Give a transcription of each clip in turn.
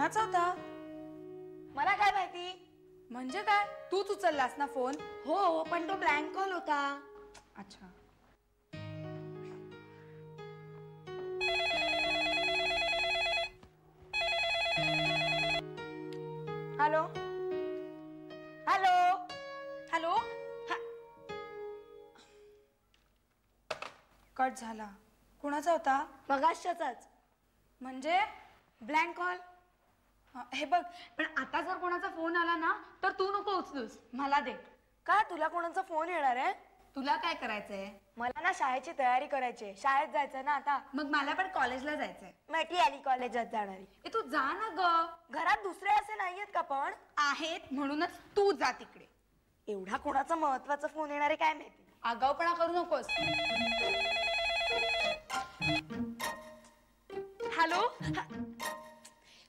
कुणाचा होता? मला काय माहिती? म्हणजे काय, तूच उचललास ना फोन? हो, पण तो ब्लँक कॉल होता. अच्छा. Hello hello hello. कट झाला. कुणाचा होता? मगाशाचाच. म्हणजे ब्लँक कॉल. हे बघ, पण आता जर कोणाचा फोन आला ना तर तू नको उचलूस, मला दे. का, तुला कोणाचा फोन येणार आहे? तुला काय करायचंय? मला ना शाळेची तयारी करायची आहे. शाळेत जायचं ना आता. मग मला पण कॉलेजला जायचंय. माहिती आली कॉलेजात जाणारी. तू जा ना ग. घरात दुसरे असे नाहीयेत का? पण आहेत, म्हणूनच तू जा तिकडे. एवढा कोणाचा महत्वाचा फोन येणार आहे काय माहिती. आगाऊपणा करू नकोस. हॅलो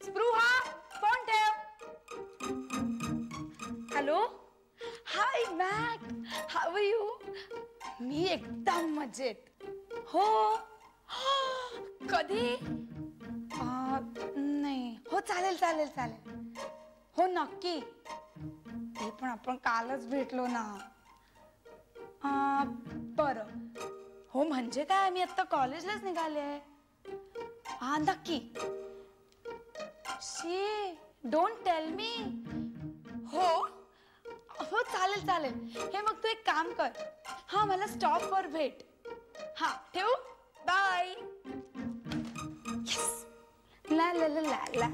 स्पृहा, फोन ठेव. Hello. Hi Mac, how are you? मी एकदम मजेत. हो. कधी? नाही. हो, चालेल चालेल चालेल. हो नक्की. ते पण आपण कालच भेटलो ना. बरं. हो म्हणजे काय, मी आता कॉलेजलाच निघाले. हा नक्की. शी डोंट टेल मी. हो हो चालेल चालेल. हे मग तू एक काम कर, हा मला स्टॉपवर भेट. हा ठेवू. बाय. यस. ला ला ला ला ला.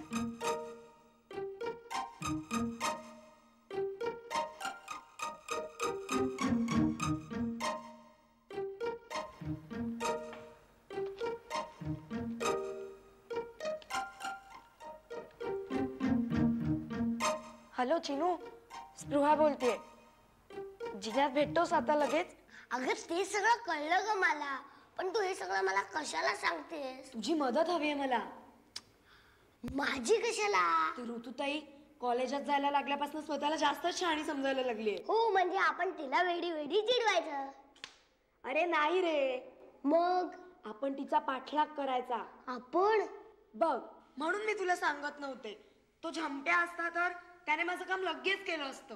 हॅलो चिनू, स्पृहा बोलतेय. जिन्यात भेटतोस आता लगेच? अगं ते सगळं कळलं ग मला, पण तू हे सगळं मला कशाला सांगतेस? तुझी मदत हवी आहे मला. माझी कशाला? ती ऋतुताई कॉलेजात जायला लागल्यापासून स्वतःला जास्तच शहाणी समजायला लागली. हो, म्हणजे आपण तिला वेडी वेडी चिडवायचं. अरे नाही रे, मग आपण तिचा पाठलाग करायचा. आपण बघ, म्हणून मी तुला सांगत नव्हते. तो झंप्या असता तर त्याने माझं काम लगेच केलं असतं.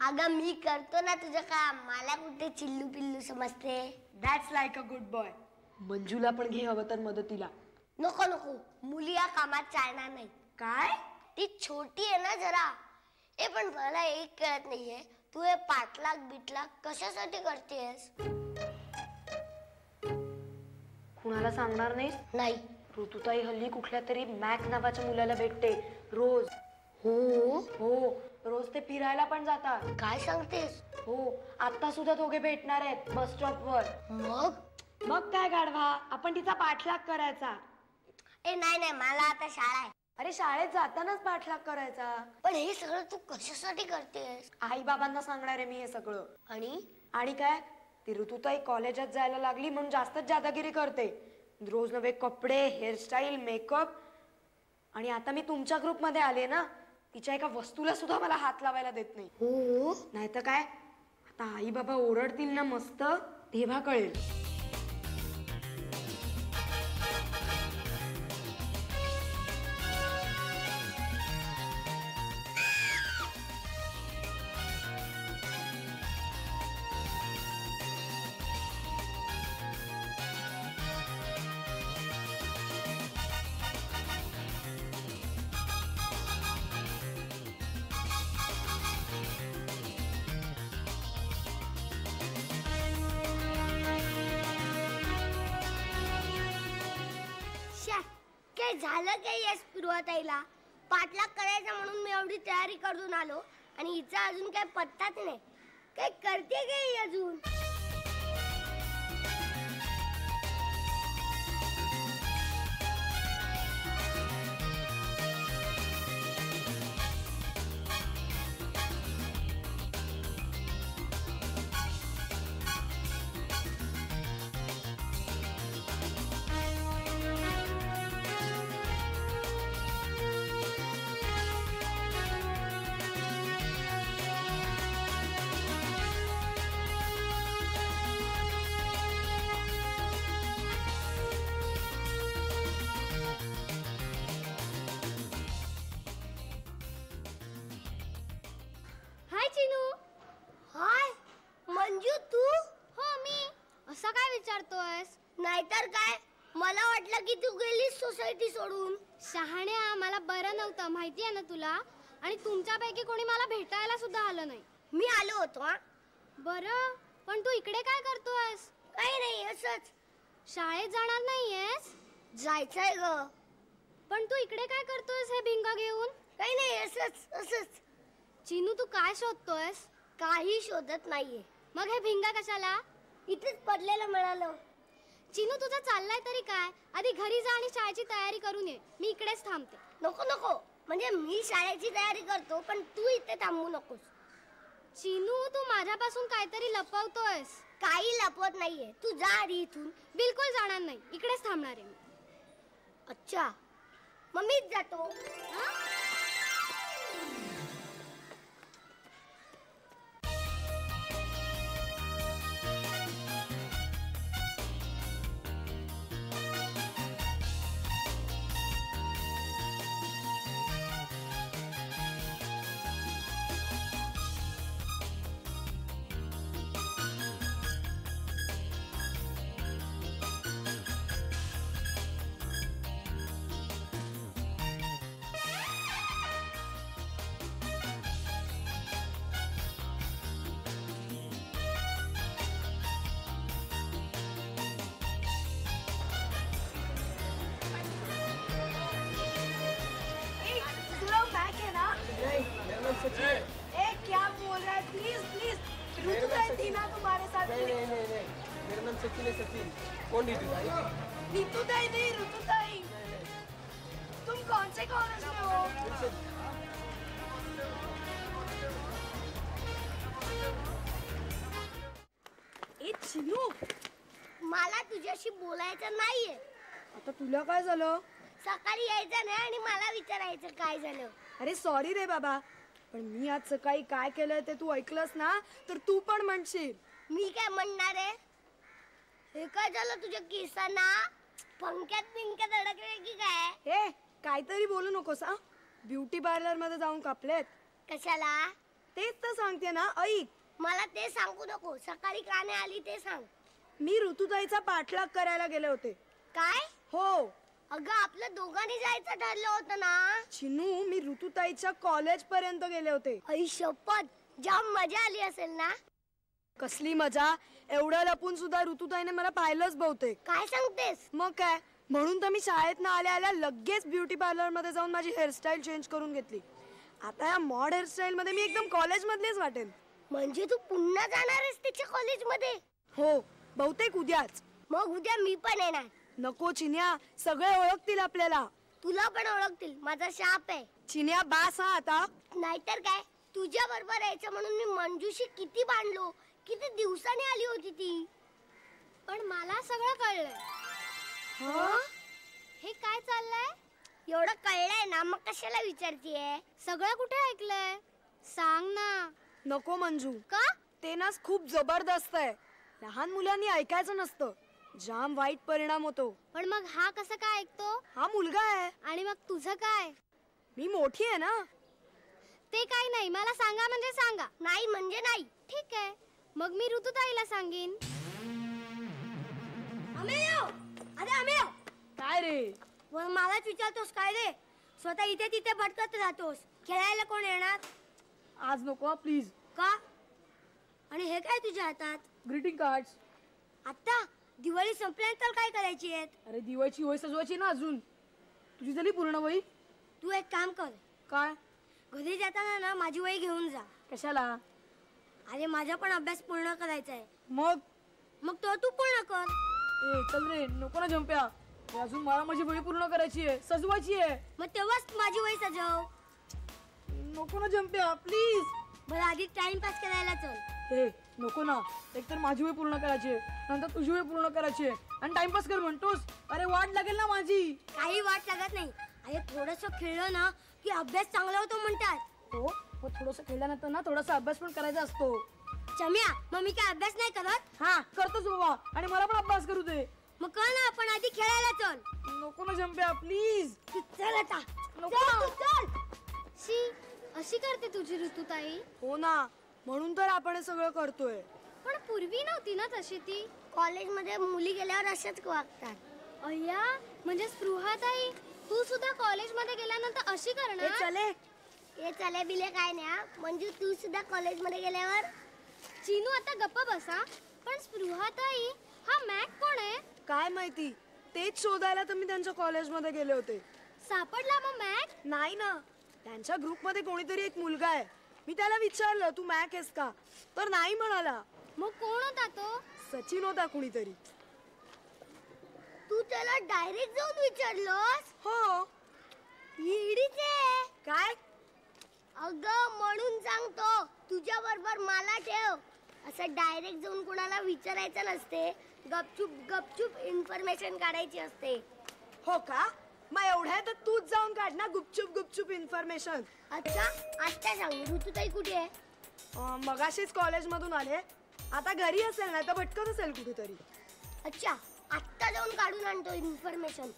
अगं मी करतो ना तुझं काम, मला कुठे चिल्लू पिल्लू समजते. That's like a good boy. Manjula पण घे हवं तर मदतीला. नको नको, मुली या कामात चालणार नाही. काय? ती छोटी आहे ना जरा. ए पण मला एक कळत नाहीये, तू हे पाठलाग बिटलाग कशासाठी करतेस? कुणाला सांगणार नाहीस? नाही. ऋतुताई हल्ली कुठल्या तरी मॅक नावाच्या मुलाला भेटते रोज. हो हो, रोज ते फिरायला पण जातात. काय सांगतेस? हो, आता सुद्धा दोघे भेटणार आहेत बस स्टॉपवर. मग काय गाढवा, आपण तिचा पाठलाग करायचा. ए नाही नाही, मला आता शाळा आहे. अरे शाळेत जातानाच पाठलाग करायचा. पण हे सगळं तू कशासाठी करतेस? आई बाबांना सांगणार आहे मी हे सगळं. आणि काय, ती ऋतुताई कॉलेजात जायला लागली म्हणून जास्तच जादागिरी करते. रोज नवे कपडे, हेअरस्टाईल, मेकअप. आणि आता मी तुमच्या ग्रुपमध्ये आले ना, तिच्या एका वस्तूला सुद्धा मला हात लावायला देत नाही. हो, नाही तर काय, आता आई बाबा ओरडतील ना मस्त, तेव्हा कळेल. काय झालं काय या स्पृहाताईला? पाठलाग करायचा म्हणून मी एवढी तयारी करून आलो आणि हिचा अजून काय पत्ताच नाही. काय करते काय अजून? नाहीतर काय, मला वाटलं की तू गेलीस सोसायटी सोडून. शहाण्या, मला बरं नव्हतं माहिती आहे ना तुला. आणि तुमच्यापैकी कोणी मला भेटायला सुद्धा आलं नाही. मी आलो होतो. हा बरं, पण तू इकडे काय करतोयस? काही नाही, असंच. शाळेत जाणार नाहीयेस? जायचंय ग. पण तू इकडे काय करतोयस हे भिंगा घेऊन? काही नाही, असंच असंच. चिनू, तू काय शोधतोयस? काही शोधत नाहीये. मग हे भिंगा कशाला? इथेच पडलेलं मिळालं. चिनू, तुझं चाललंय तरी काय? आधी घरी जा आणि शाळेची तयारी करून ये. मी इकडेच थांबते. नको नको, म्हणजे मी शाळेची तयारी करतो, पण तू इथे थांबू नकोस. चिनू, तू माझ्यापासून काहीतरी लपवतोयस. काही लपवत नाहीये. तू जा आधी इथून. बिलकुल जाणार नाही, इकडेच थांबणार आहे मी. अच्छा, मग मीच जातो. हा? क्या बोल रहा है? प्लीज प्लीज, ऋतुताई थी ना तुम्हारे साथ? नहीं, मेरा नाम सचिन है. सचिन. कौन ऋतुताई? ऋतुताई नहीं, ऋतुताई. तुम कौन से कॉलेज में हो? ए चिनू, मला तुझ्याशी बोलायचं नाहीये. आता तुला काय झालं? सकाळी यायचं नाही आणि मला विचारायचं काय झालं. अरे सॉरी रे बाबा, पण मी आज सकाळी काय केलंय ते तू ऐकलंस ना, तर तू पण म्हणशील. मी काय म्हणणार आहे? हे काय झालं तुझ्या केसांना? पंख्यात पिंक्यात अडकले की काय? हे काहीतरी बोलू नकोस हा. ब्युटी पार्लर मध्ये जाऊन कापलेत. कशाला? तेच तर सांगते ना, ऐक. मला ते सांगू नको. सकाळी का नाही आली ते सांग. मी ऋतुताईचा पाठलाग करायला गेले होते. काय? हो. अगं, आपलं दोघांनी जायचं ठरलं होतं ना. चिनू, मी ऋतुताईच्या कॉलेज पर्यंत गेले होते. आई शपथ, जाम मजा आली असेल ना. कसली मजा. एवढं लपून सुद्धा ऋतुताईने मला पाहिलंच बहुतेक. काय सांगतेस? मग काय, म्हणून तर मी शाळेत ना आल्या आल्या लगेच ब्युटी पार्लर मध्ये जाऊन माझी हेअरस्टाईल चेंज करून घेतली. आता या मॉड हेअरस्टाईल मध्ये मी एकदम कॉलेज मधलीच वाटेन. म्हणजे तू पुन्हा जाणार आहेस तिच्या कॉलेजमध्ये? हो, बहुतेक उद्याच. मग उद्या मी पण येणार. नको चिन्या, सगळे ओळखतील आपल्याला. तुला पण ओळखतील. माझा शाप आहे. चिन्या, बास हा आता. नाहीतर काय, तुझ्या बरोबर यायचं म्हणून मी मंजूशी किती भांडलो. किती दिवसांनी आली होती ती. पण मला सगळं कळलंय. हे काय चाललंय? एवढं कळलंय ना, मग कशाला विचारतीये? सगळं कुठे ऐकलंय? सांग ना. नको मंजू, का? ते ना खूप जबरदस्त आहे. लहान मुलांनी ऐकायचं नसतं. जाम वाईट परिणाम होतो. पण मग हा कसं काय ऐकतो? हा मुलगा आहे. आणि मग तुझं काय? मी मोठी आहे ना. ते काही नाही, मला सांगा म्हणजे सांगा. नाही म्हणजे नाही. ठीक आहे, मग मी ऋतुताईला सांगेन. काय रे? मलाच विचारतोस काय रे? स्वतः इथे तिथे भटकत राहतोस. खेळायला कोण येणार? आज नको प्लीज. का? आणि हे काय तुझ्या हातात? Greeting cards. आता दिवाळी संपल्यानंतर काय करायची आहेत? अरे दिवाळीची वही सजवायची ना अजून. तुझी झाली पूर्ण वही? तू एक काम कर, काय? घरी जाताना ना माझी वही घेऊन जा. कशाला? अरे माझा पण अभ्यास पूर्ण करायचा आहे. मग तो तू पूर्ण कर. ए चल रे, नको ना जंप्या. अजून मला माझी वही पूर्ण करायची आहे, सजवायची आहे. मग तेव्हाच माझी वही सजव. नको ना जंप्या प्लीज. बरं आधी टाइमपास करायला चल. ए नको ना, एकतर माझी वही पूर्ण करायची आहे, नंतर तुझी वही पूर्ण करायची आहे, आणि टाइमपास कर म्हणतोस. अरे वाट लागेल ना माझी. काही वाट लागत नाही. अरे थोडंसं खेळलं ना की अभ्यास चांगला होतो म्हणतात. हो, थोडंसं खेळल्यानंतर ना थोडासा अभ्यास पण करायचा असतो. चम्या, मग मी काय अभ्यास नाही करत? हा करतोच बाबा, आणि मला पण अभ्यास करू दे. मग कर ना, आपण आधी खेळायला चल. नको ना जंप्या प्लीज. चल आता. नको. चल. शी, अशी करते तुझी ऋतुताई? हो ना, म्हणून तर आपण हे सगळं करतोय. पण पूर्वी नव्हती ना तशी ती. कॉलेजमध्ये मुली गेल्यावर अशाच वागतात. अय्या, म्हणजे स्पृहाताई तू सुद्धा कॉलेजमध्ये गेल्यानंतर अशी करणार? हे चले बिले काय नाही हा. म्हणजे तू सुद्धा कॉलेजमध्ये गेल्यावर चिनू आता गप्प बसा. पण स्पृहाताई, हा मॅक कोण आहे? काय माहिती, तेच शोधायला तर मी त्यांच्या कॉलेजमध्ये गेले होते. सापडला मग मॅक? नाही ना, त्यांच्या ग्रुपमध्ये कोणीतरी एक मुलगा आहे. मी त्याला विचारलं तू मॅक आहेस का, तर नाही म्हणाला. मग कोण होता तो? सचिन होता कुणीतरी. तू त्याला डायरेक्ट जाऊन विचारलंस? हो. इडीच आहे. काय? अगं म्हणून सांगतो, तुझ्या बरोबर मला ठेव. असं डायरेक्ट जाऊन कुणाला विचारायचं नसते, गपचूप गपचूप इन्फॉर्मेशन काढायची असते. हो का? मग एवढ्या तर तूच जाऊन काढ ना गुपचूप गुपचूप इन्फॉर्मेशन. अच्छा, आता सांग ऋतुताई कुठे आहे? मगाशीच कॉलेजमधून आले. आता घरी असेल, नाही तर भटकत असेल कुठेतरी. अच्छा, आत्ता जाऊन काढून आणतो इन्फॉर्मेशन.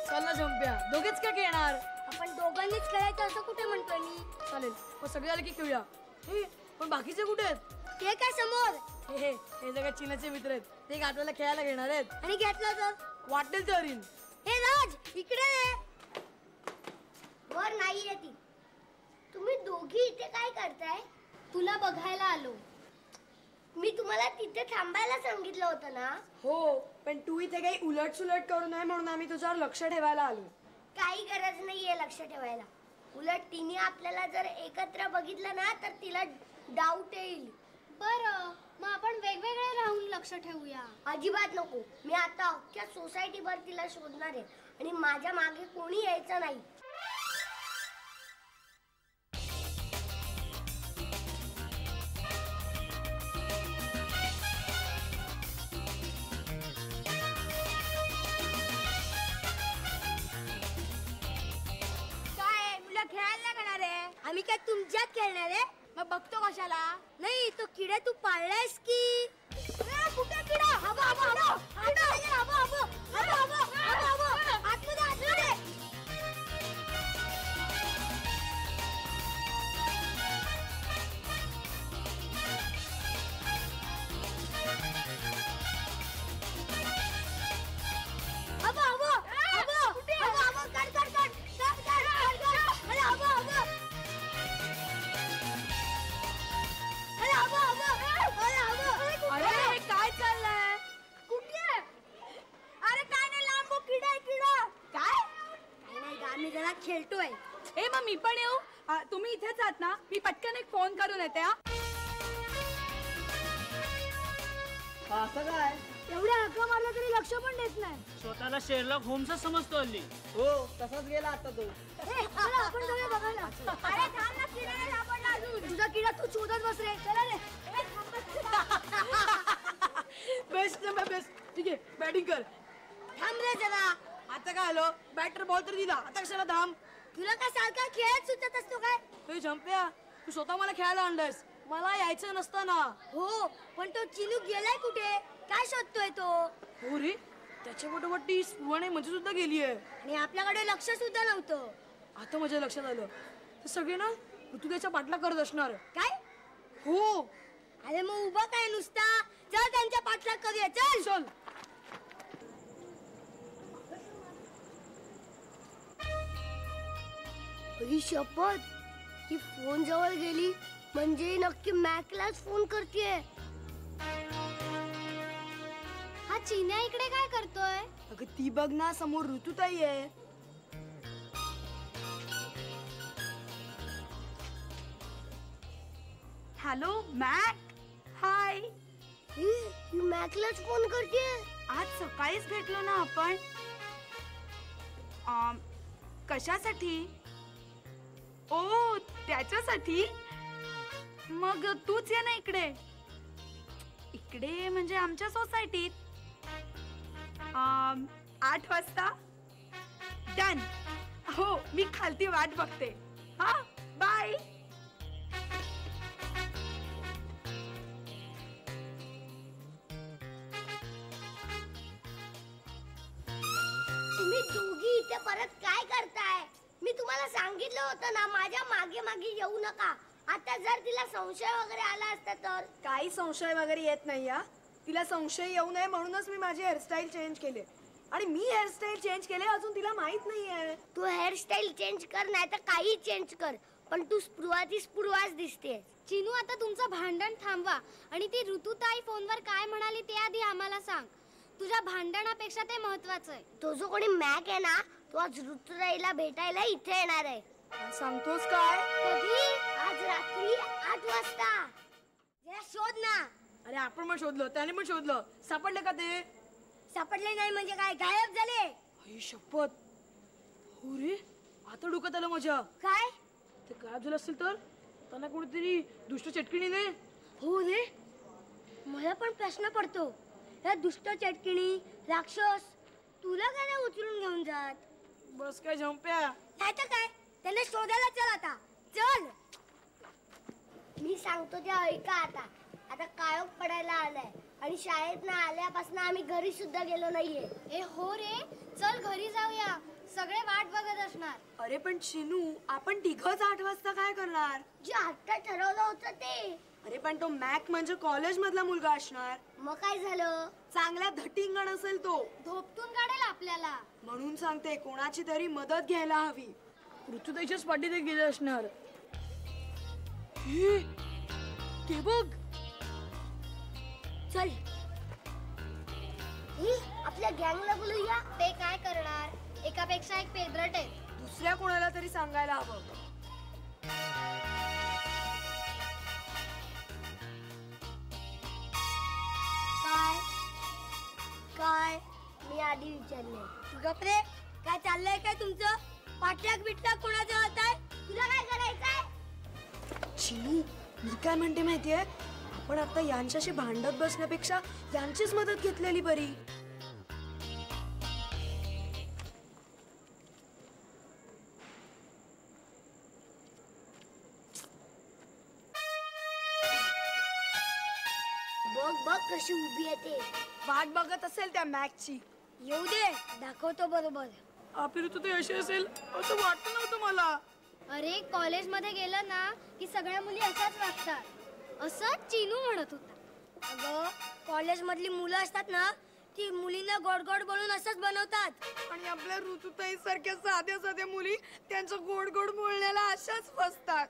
चल ना झोंप्या, दोघेच का घेणार? आपण दोघांनीच खेळायचं असं कुठे म्हणतोय मी? चालेल, मग सगळे आले की खेळूया. हे, पण बाकीचे कुठे आहेत? ते काय समोर? हे सगळे चिनाचे मित्र आहेत. ते आपल्याला खेळायला घेणार आहेत. आणि घेतलं तर वाटेल तर हरीन. हे राज इकडे ये. वर नाही येते. तुम्ही दोघी इथे काय करताय? तुला बघायला आलो. मी तुम्हाला तिथे थांबायला सांगितलं होतं ना. हो, पण तू इथे काही उलट सुलट करू नये म्हणून आम्ही तुझ्यावर लक्ष ठेवायला आलो. काही गरज नाहीये लक्ष ठेवायला. उलट तिने आपल्याला जर एकत्र बघितलं ना तर तिला डाऊट येईल. बरं, मग आपण वेगवेगळे राहून लक्ष ठेवूया. अजिबात नको. मी आता अख्ख्या सोसायटीभर तिला शोधणार आहे आणि माझ्या मागे कोणी यायचं नाही. काय मुलं खेळायला करणार आहे? आम्ही काय तुमच्यात खेळणार आहे? मग बघतो कशाला? नाही तो किडा तू पाळलायस की? कुठे किडा? हबो हबो हबो हबो हबो हबो हबो हबो हबो आतमध्ये आतमध्ये. हबो हबो हबो हबो हबो कर कर कर कर कर कर कर. अरे हबो हबो. अरे हबो हबो. अरे हबो. अरे काय चाललंय? कुठे? अरे काय नाही, लांब किडा आहे किडा. काय? नाही ग, आम्ही जरा खेळतोय. ए मग मी पण येऊ? तुम्ही इथेच आहात ना? मी पटकन एक फोन करून येते. असं काय? एवढ्या हक्का मारला तरी लक्ष पण देत नाही. स्वतःला शेरलॉक होम्सच समजतो हल्ली. हो, तसाच गेला आता तो. चला आपण जाऊया बघायला. अरे थांब ना, किडा नाही सापडला अजून. तुझा किडा तू शोधत बस रे. चला रे. बेस्ट ना बेस्ट. ठीक आहे, बॅटिंग कर. थांब रे जरा. आता काय आलो, बॅटर बॉल तर दिला, आता कशाला थांब? तुला काय सारखा खेळत सुचत असतो काय? हे झंप्या, तू स्वतः मला खेळायला आणलंस, मला यायचं नसतं ना. हो, पण तो चिनू गेलाय कुठे? काय शोधतोय तो? हो रे, त्याच्या बरोबर ती स्पृहाने म्हणजे सुद्धा गेली आहे. आणि आपल्याकडे लक्ष सुद्धा नव्हतं. आता माझ्या लक्षात आलं, ते सगळे ना ऋतुदेच्या पाठला करत असणार. काय? हो. अरे मग उभा काय नुसता? चल त्यांच्या पाठलाग करूया. चल चल. ही शपथ, ही फोन जवळ गेली म्हणजे नक्की मॅकलाच फोन करतेय. हा चिन्या इकडे काय करतोय? अगं ती बघ ना, समोर ऋतुताई आहे. Hello Mac. हाय. ही मॅकलाच फोन करतेय. आज सकाळीच भेटलो ना आपण. कशासाठी? ओ त्याच्यासाठी. मग तूच ये ना इकडे. इकडे म्हणजे आमच्या सोसायटीत. 8 वाजता. डन. हो, मी खालती वाट बघते. हा, बाय. तुम्ही दोघी इथे परत काय करताय? मी तुम्हाला सांगितलं होतं ना, माझ्या मागे मागे येऊ नका. आता जर तिला संशय वगैरे आला असता तर? काही संशय वगैरे येत नाही या. तिला संशय येऊ नये म्हणूनच मी माझी हेअरस्टाईल चेंज केली. आणि मी हेअरस्टाईल चेंज केले अजून तिला माहित नाहीये. तू हेअरस्टाईल चेंज कर नाही तर काही चेंज कर, पण तू स्पृहाच दिसते. चिनू, आता तुमचं भांडण थांबवा आणि ती ऋतुताई फोनवर काय म्हणाली ते आधी आम्हाला सांग. तुझ्या भांडणापेक्षा ते महत्वाचं आहे. तो जो कोणी मॅक आहे ना, तो आज ऋतुताईला भेटायला इथे येणार आहे. सांगतोस काय? कधी? आज रात्री 8 वाजता. जरा शोध ना. अरे आपण पण शोधलं, त्याने पण शोधलं. सापडले का ते? सापडले नाही म्हणजे काय, गायब झाले. आई शपथ. हो रे, आता डोक्यात आलं माझ्या. काय? ते गायब झालं असेल तर त्यांना कोणीतरी दुष्ट चटकिणीने. हो रे, मला पण प्रश्न पडतो. या दुष्ट चटकिणी राक्षस तुला काय नाही उचलून घेऊन जात? बस काय झंप्या. नाही तर काय, त्यांना शोधायला चल आता. चल, मी सांगतो ते ऐका आता. आता काळोख पडायला आलाय आणि शाळेत ना आल्यापासून आम्ही घरी सुद्धा गेलो नाहीये. ए हो रे, चल घरी जाऊया. सगळे वाट बघत असणार. अरे पण चिनू, आपण तिघच 8 वाजता काय करणार? जे आता ठरवलं होतं ते. अरे पण तो मॅक म्हणजे कॉलेज मधला मुलगा असणार. मग काय झालं? चांगला धटिंगण असेल तो. धोपटून काढेल आपल्याला. म्हणून सांगते, कोणाची तरी मदत घ्यायला हवी. ऋतुताईच्याच पाठीत गेले असणार. हे, ते बघ. चल, आपल्या गँगला बोलूया. ते काय करणार? एकापेक्षा एक पेद्रट आहे. दुसऱ्या कोणाला तरी सांगायला हवं. काय काय मी आधी विचारले. गपरे, काय चाललंय काय तुमचं? पाठ्याक बिटला कोणाचं होताय? तुला काय करायचंय? चिनू, मी काय म्हणते माहितीये, आपण आता यांच्याशी भांडत बसण्यापेक्षा यांचीच मदत घेतलेली बरी. बघ बघ कशी उभी आहे ते. वाट बघत असेल त्या मॅकची. येऊ दे, दाखवतो बरोबर. आपली ऋतुताई अशी असेल असं वाटत नव्हतं मला. अरे कॉलेजमध्ये गेलं ना की सगळ्या मुली असाच वागतात, असं चिनू म्हणत होता. अगं, कॉलेज मधली मुलं असतात ना, ती मुलींना गोड गोड बोलून असंच बनवतात. आणि आपल्या ऋतुताई सारख्या साध्या साध्या मुली त्यांच्या गोड गोड बोलण्याला अशाच फसतात.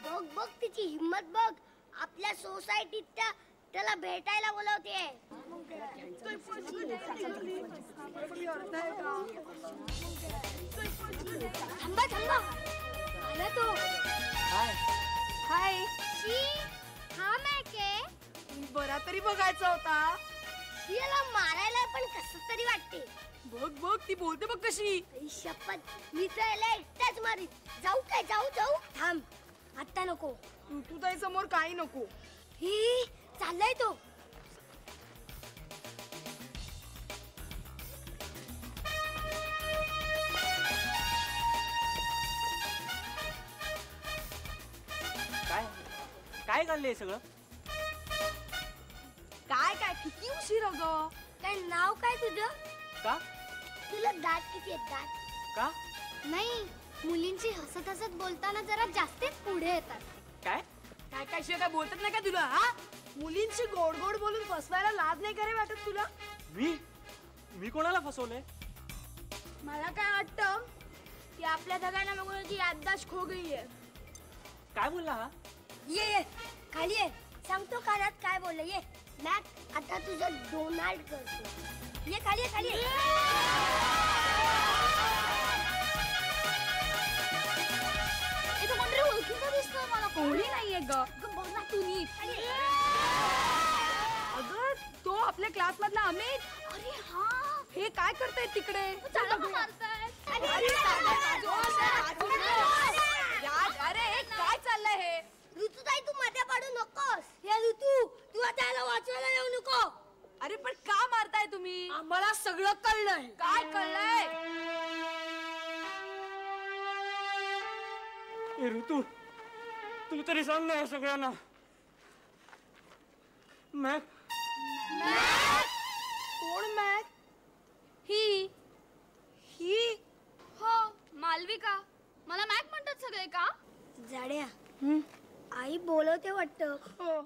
बघ बघ तिची हिम्मत बघ. आपल्या सोसायटीत त्याला भेटायला बोलवते. थांबा थांबा, आला तो. हाय. शी, हा मॅक आहे. बरा तरी बघायचा होता. याला मारायला पण कसं तरी वाटते. बघ बघ, ती बोलते बघ कशी. आई शपथ, मी तर याला एकटाच मारीन. जाऊ काय, जाऊ जाऊ. थांब, आता नको. ऋतुताई समोर काही नको. ही चाललाय तो. काय काय चाललंय सगळं? काय काय किती उशीर अगं. काय नाव काय तुझं? का तुला दात किती आहेत दात? का नाही, मुलींची हसत हसत बोलताना जरा जास्तीच पुढे येतात. काय काय काय शिवाय काय बोलतात नाही का तुला? हा, मुलींची गोड गोड बोलून फसवायला लाज नाही करे वाटत तुला? मी कोणाला फसवलंय? मला काय वाटतं की आपल्या सगळ्यांना बघून ती याददाश्त खो गई आहे. काय बोलला हा? ये ये खाली ये, सांगतो कानात काय बोलले. ये मॅक, आता तुझं डोनाल्ड करतो. ये खाली ये, खाली ये. इथं कोणतरी ओळखीचं दिसतोय मला. कोणी नाहीये ग. बघ ना तू नीट. अगं, तो आपल्या क्लास मधला अमित. अरे हा, हे काय करताय तिकडे? चला मारताय. अरे काय चाललंय हे? ऋतुताई, तू मध्ये पडू नकोस. हे ऋतू, तू आता याला वाचवायला येऊ नको. अरे पण का मारताय तुम्ही? आम्हाला सगळं कळलंय. काय कळलंय? ए ऋतू, तू तरी सांग ना या सगळ्यांना. मॅक कोण मॅक? ही ही हो, मालविका. मला मॅक म्हणतात सगळे का? जाड्या, आई बोलवते वाटतं. हो